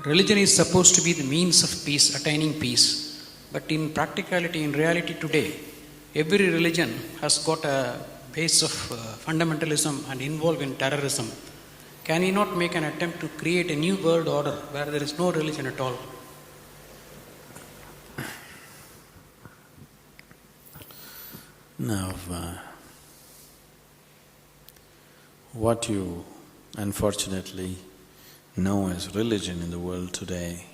religion is supposed to be the means of peace, attaining peace. But in practicality, in reality today, every religion has got a base of fundamentalism and involved in terrorism. Can he not make an attempt to create a new world order where there is no religion at all? Now, what you unfortunately know as religion in the world today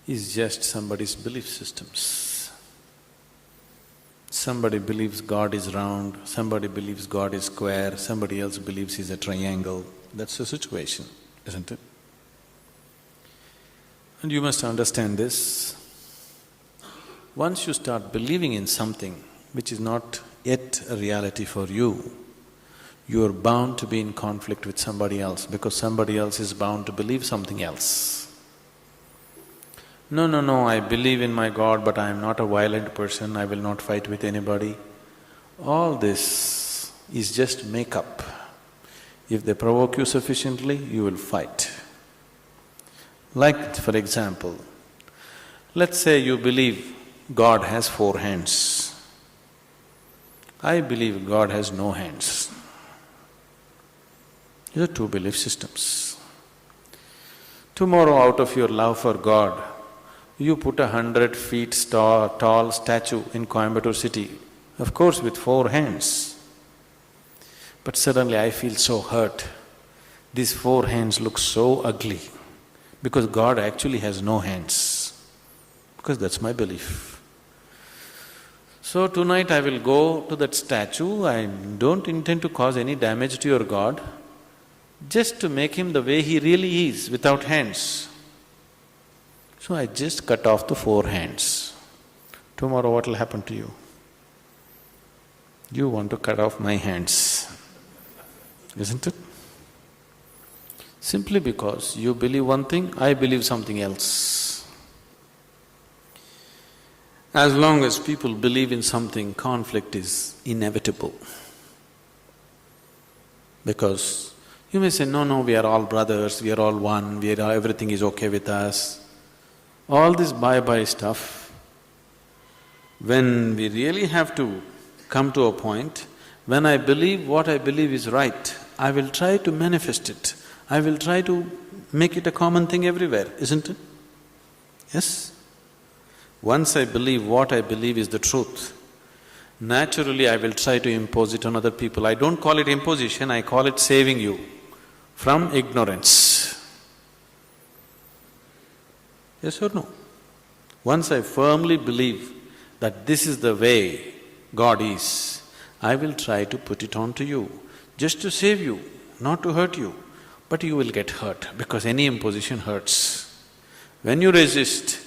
is just somebody's belief systems. Somebody believes God is round, somebody believes God is square, somebody else believes he's a triangle. That's the situation, isn't it? And you must understand this. Once you start believing in something which is not yet a reality for you, you are bound to be in conflict with somebody else because somebody else is bound to believe something else. No, I believe in my God, but I am not a violent person, I will not fight with anybody. All this is just make-up. If they provoke you sufficiently, you will fight. Like, for example, let's say you believe God has 4 hands. I believe God has no hands. These are 2 belief systems. Tomorrow, out of your love for God, you put 100 feet tall statue in Coimbatore city, of course with 4 hands. But suddenly I feel so hurt. These 4 hands look so ugly because God actually has no hands, because that's my belief. So tonight I will go to that statue, I don't intend to cause any damage to your God, just to make him the way he really is, without hands. So I just cut off the 4 hands. Tomorrow what will happen to you? You want to cut off my hands, isn't it? Simply because you believe one thing, I believe something else. As long as people believe in something, conflict is inevitable. Because you may say, no, we are all brothers, we are all one, everything is okay with us. All this bye-bye stuff, when we really have to come to a point, when I believe what I believe is right, I will try to manifest it. I will try to make it a common thing everywhere, isn't it? Yes? Once I believe what I believe is the truth, naturally I will try to impose it on other people. I don't call it imposition, I call it saving you from ignorance. Yes or no? Once I firmly believe that this is the way God is, I will try to put it on to you, just to save you, not to hurt you. But you will get hurt because any imposition hurts. When you resist,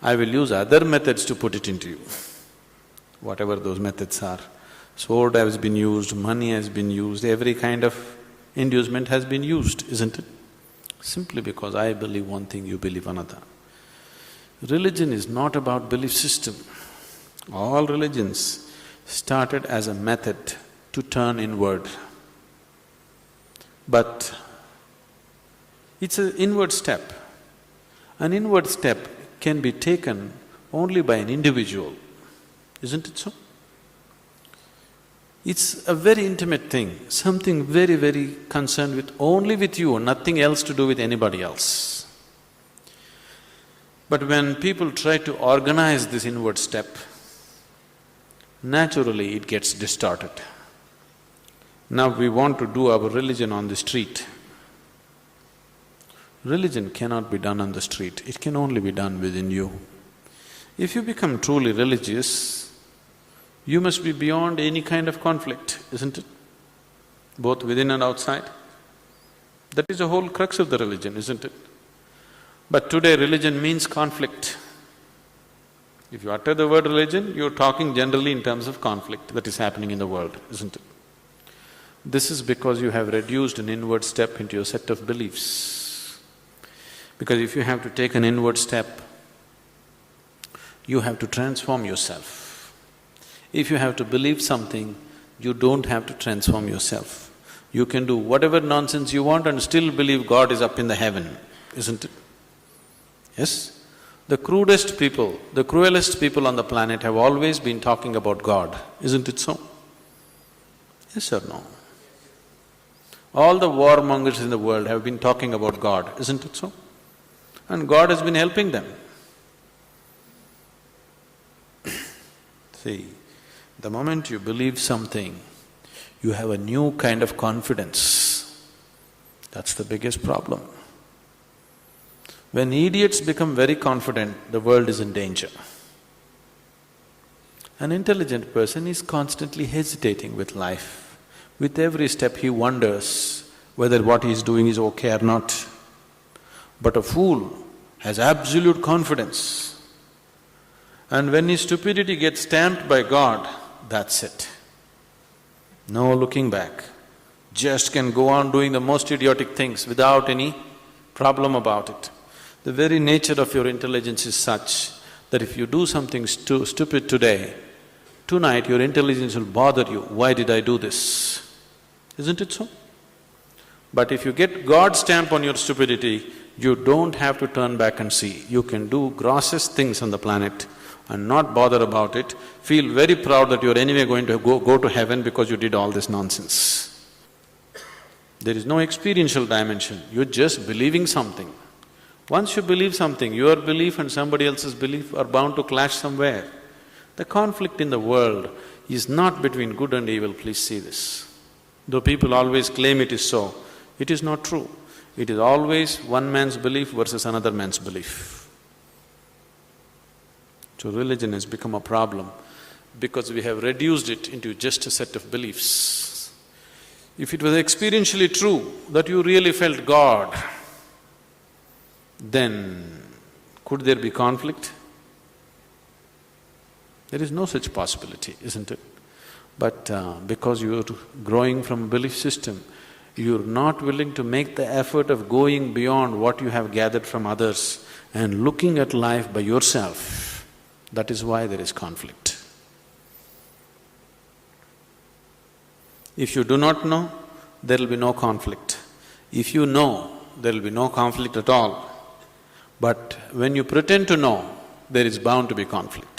I will use other methods to put it into you, whatever those methods are. Sword has been used, money has been used, every kind of inducement has been used, isn't it? Simply because I believe one thing, you believe another. Religion is not about belief system. All religions started as a method to turn inward. But it's an inward step. An inward step can be taken only by an individual, isn't it so? It's a very intimate thing, something very, very concerned with only with you, nothing else to do with anybody else. But when people try to organize this inward step, naturally it gets distorted. Now we want to do our religion on the street. Religion cannot be done on the street, it can only be done within you. If you become truly religious, you must be beyond any kind of conflict, isn't it? Both within and outside. That is the whole crux of the religion, isn't it? But today religion means conflict. If you utter the word religion, you're talking generally in terms of conflict that is happening in the world, isn't it? This is because you have reduced an inward step into your set of beliefs. Because if you have to take an inward step, you have to transform yourself. If you have to believe something, you don't have to transform yourself. You can do whatever nonsense you want and still believe God is up in the heaven. isn't it? Yes? The crudest people, the cruelest people on the planet have always been talking about God, isn't it so? Yes or no? All the warmongers in the world have been talking about God, isn't it so? And God has been helping them. See, the moment you believe something, you have a new kind of confidence. That's the biggest problem. When idiots become very confident, the world is in danger. An intelligent person is constantly hesitating with life. With every step he wonders whether what he is doing is okay or not. But a fool has absolute confidence. And when his stupidity gets stamped by God, that's it. No looking back. Just can go on doing the most idiotic things without any problem about it. The very nature of your intelligence is such that if you do something stupid today, tonight your intelligence will bother you, why did I do this? Isn't it so? But if you get God's stamp on your stupidity, you don't have to turn back and see. You can do grossest things on the planet and not bother about it, feel very proud that you're anyway going to go to heaven because you did all this nonsense. There is no experiential dimension, you're just believing something. Once you believe something, your belief and somebody else's belief are bound to clash somewhere. The conflict in the world is not between good and evil, please see this. Though people always claim it is so, it is not true. It is always one man's belief versus another man's belief. So religion has become a problem because we have reduced it into just a set of beliefs. If it was experientially true that you really felt God, then could there be conflict? There is no such possibility, isn't it? But because you're growing from a belief system, you're not willing to make the effort of going beyond what you have gathered from others and looking at life by yourself. That is why there is conflict. If you do not know, there will be no conflict. If you know, there will be no conflict at all. But when you pretend to know, there is bound to be conflict.